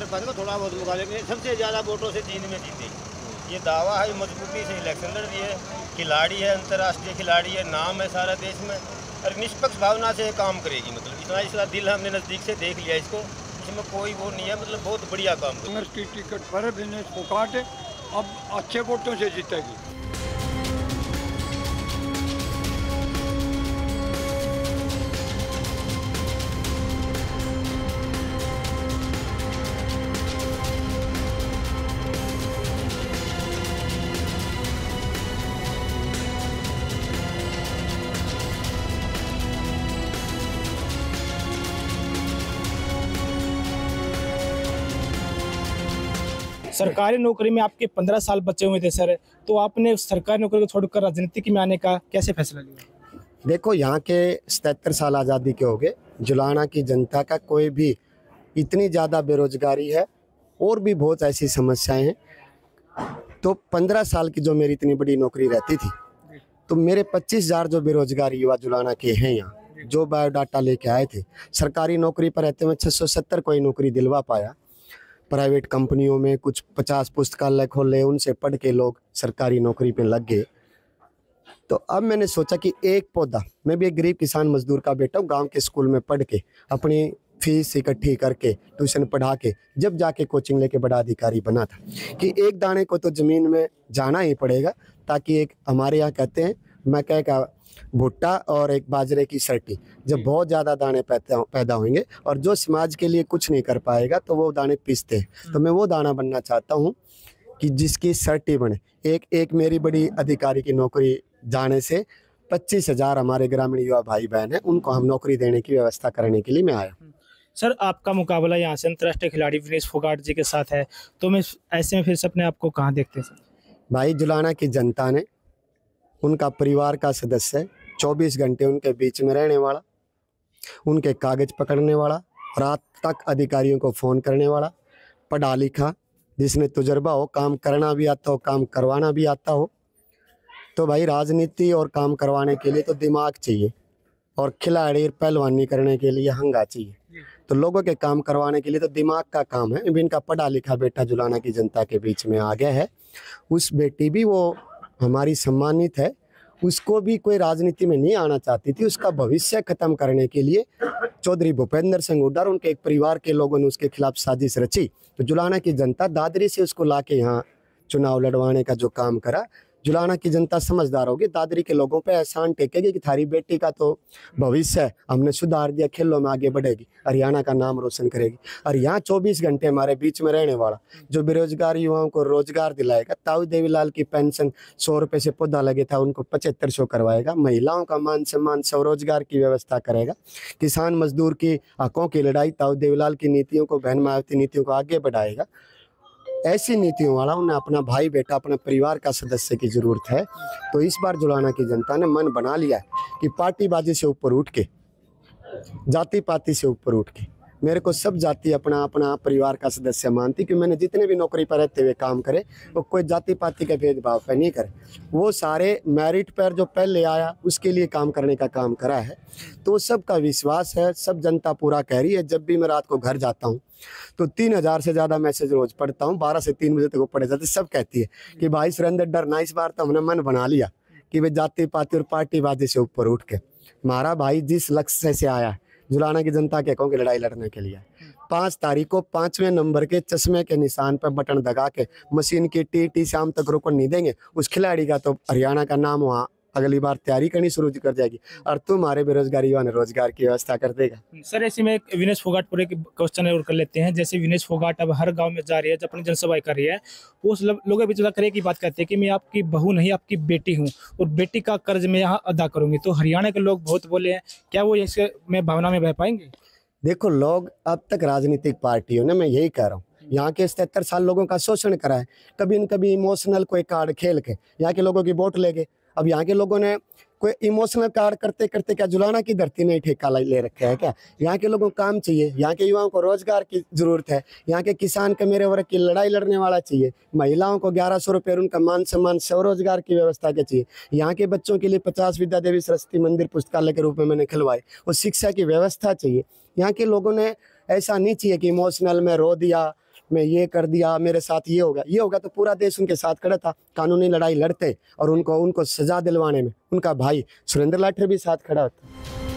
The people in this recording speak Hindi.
सरपंच को थोड़ा बहुत मुकाबले में सबसे ज़्यादा वोटों से जींद में जीते। ये दावा है, मजबूती से इलेक्शन लड़ रही है, खिलाड़ी है, अंतर्राष्ट्रीय खिलाड़ी है, नाम है सारा देश में, और निष्पक्ष भावना से काम करेगी। मतलब इतना इसका दिल हमने नज़दीक से देख लिया इसको, इसमें कोई वो नहीं है, मतलब बहुत बढ़िया काम करेगी। कांग्रेस की टिकट पर विनेश फोगाट अब अच्छे वोटों से जीतेगी। सरकारी नौकरी में आपके 15 साल बचे हुए थे सर, तो आपने सरकारी नौकरी को छोड़कर राजनीति में आने का कैसे फैसला लिया? देखो, यहाँ के 77 साल आज़ादी के हो गए, जुलाना की जनता का कोई भी इतनी ज़्यादा बेरोजगारी है और भी बहुत ऐसी समस्याएं हैं। तो 15 साल की जो मेरी इतनी बड़ी नौकरी रहती थी, तो मेरे 25,000 जो बेरोजगार युवा जुलाना के हैं यहाँ, जो बायोडाटा लेके आए थे, सरकारी नौकरी पर रहते हुए 670 कोई नौकरी दिलवा पाया। प्राइवेट कंपनियों में कुछ 50 पुस्तकालय खोले, उनसे पढ़ के लोग सरकारी नौकरी पे लग गए। तो अब मैंने सोचा कि एक पौधा, मैं भी एक गरीब किसान मजदूर का बेटा हूँ, गांव के स्कूल में पढ़ के अपनी फीस इकट्ठी करके ट्यूशन पढ़ा के जब जाके कोचिंग लेके बड़ा अधिकारी बना था, कि एक दाने को तो ज़मीन में जाना ही पड़ेगा, ताकि एक हमारे यहाँ कहते हैं मकई का भुट्टा और एक बाजरे की सर्टी, जब बहुत ज़्यादा दाने पैदा होंगे और जो समाज के लिए कुछ नहीं कर पाएगा तो वो दाने पीसते हैं। तो मैं वो दाना बनना चाहता हूँ कि जिसकी सर्टी बने। एक मेरी बड़ी अधिकारी की नौकरी जाने से 25,000 हमारे ग्रामीण युवा भाई बहन हैं, उनको हम नौकरी देने की व्यवस्था करने के लिए मैं आया। सर, आपका मुकाबला यहाँ से अंतर्राष्ट्रीय खिलाड़ी विनेश फोगाट जी के साथ है, तो मैं ऐसे में फिर से अपने आप को कहाँ देखते हैं सर? भाई, जुलाना की जनता ने, उनका परिवार का सदस्य 24 घंटे उनके बीच में रहने वाला, उनके कागज पकड़ने वाला, रात तक अधिकारियों को फ़ोन करने वाला, पढ़ा लिखा, जिसने तजुर्बा हो, काम करना भी आता हो, काम करवाना भी आता हो। तो भाई, राजनीति और काम करवाने के लिए तो दिमाग चाहिए, और खिलाड़ी पहलवानी करने के लिए हंगा चाहिए। तो लोगों के काम करवाने के लिए तो दिमाग का काम है। इनका पढ़ा लिखा बेटा जुलाना की जनता के बीच में आ गया है। उस बेटी भी वो हमारी सम्मानित है, उसको भी कोई राजनीति में नहीं आना चाहती थी। उसका भविष्य खत्म करने के लिए चौधरी भूपेंद्र सिंह हुड्डा और उनके एक परिवार के लोगों ने उसके खिलाफ साजिश रची। तो जुलाना की जनता दादरी से उसको लाके यहाँ चुनाव लड़वाने का जो काम करा, जुलाना की जनता समझदार होगी, दादरी के लोगों पे एहसान टेकेगी कि थारी बेटी का तो भविष्य हमने सुधार दिया, खेलों में आगे बढ़ेगी, हरियाणा का नाम रोशन करेगी। और यहाँ 24 घंटे हमारे बीच में रहने वाला जो बेरोजगार युवाओं को रोजगार दिलाएगा, ताऊ देवीलाल की पेंशन 100 रुपये से पौधा लगे था उनको 7500 करवाएगा, महिलाओं का मान सम्मान, स्वरोजगार की व्यवस्था करेगा, किसान मजदूर की हकों की लड़ाई, ताऊ देवीलाल की नीतियों को, बहन मायावती नीतियों को आगे बढ़ाएगा। ऐसी नीतियों वाला उन्हें अपना भाई बेटा, अपने परिवार का सदस्य की जरूरत है। तो इस बार जुलाना की जनता ने मन बना लिया है कि पार्टीबाजी से ऊपर उठ के, जाति पाति से ऊपर उठ के, मेरे को सब जाति अपना अपना परिवार का सदस्य मानती, कि मैंने जितने भी नौकरी पर रहते हुए काम करे वो कोई जाति पाति के भेदभाव पर नहीं करे, वो सारे मेरिट पर जो पहले आया उसके लिए काम करने का काम करा है। तो सबका विश्वास है, सब जनता पूरा कह रही है। जब भी मैं रात को घर जाता हूँ तो 3000 से ज़्यादा मैसेज रोज पढ़ता हूँ, 12 से 3 बजे तक वो पढ़े जाते। सब कहती है कि भाई सुरेंद्र डरना, इस बार तो हमने मन बना लिया कि वे जाति पाति और पार्टीबाजी से ऊपर उठ के हमारा भाई जिस लक्ष्य से आया है, जुलाना की जनता के हकों की लड़ाई लड़ने के लिए, 5 तारीख को 5वें नंबर के चश्मे के निशान पर बटन दगा के मशीन की टी शाम तक रोकन नहीं देंगे। उस खिलाड़ी का तो हरियाणा का नाम वहाँ अगली बार तैयारी करनी शुरू कर जाएगी, और तुम्हारे बेरोजगार युवा ने रोजगार की व्यवस्था कर देगा। सर, ऐसे में एक विनेश फोगाट पर एक क्वेश्चन और कर लेते हैं। जैसे विनेश फोगाट अब हर गांव में जा रही है, अपनी जनसभाएं कर रही है, वो लोगों के बीच करे की बात करते हैं कि मैं आपकी बहू नहीं, आपकी बेटी हूँ, और बेटी का कर्ज मैं यहाँ अदा करूंगी। तो हरियाणा के लोग बहुत बोले हैं, क्या वो इसके में भावना में बह पाएंगे? देखो, लोग अब तक राजनीतिक पार्टियों ने, मैं यही कह रहा हूँ, यहाँ के 77 साल लोगों का शोषण करा है। कभी न कभी इमोशनल कोई कार्ड खेल के यहाँ के लोगों की वोट ले गए। अब यहाँ के लोगों ने कोई इमोशनल कार्ड करते करते क्या जुलाना की धरती ने ठेका ले रखा है क्या? यहाँ के लोगों को काम चाहिए, यहाँ के युवाओं को रोजगार की जरूरत है, यहाँ के किसान के मेरे वर्ग की लड़ाई लड़ने वाला चाहिए, महिलाओं को 1100 रुपये उनका मान सम्मान, स्वरोजगार की व्यवस्था के चाहिए। यहाँ के बच्चों के लिए 50 विद्या देवी सरस्वती मंदिर पुस्तकालय के रूप में मैंने खिलवाए, और शिक्षा की व्यवस्था चाहिए। यहाँ के लोगों ने ऐसा नहीं चाहिए कि इमोशनल में रो दिया, मैं ये कर दिया, मेरे साथ ये हो गया तो पूरा देश उनके साथ खड़ा था, कानूनी लड़ाई लड़ते और उनको सजा दिलवाने में उनका भाई सुरेंद्र लाठर भी साथ खड़ा होता।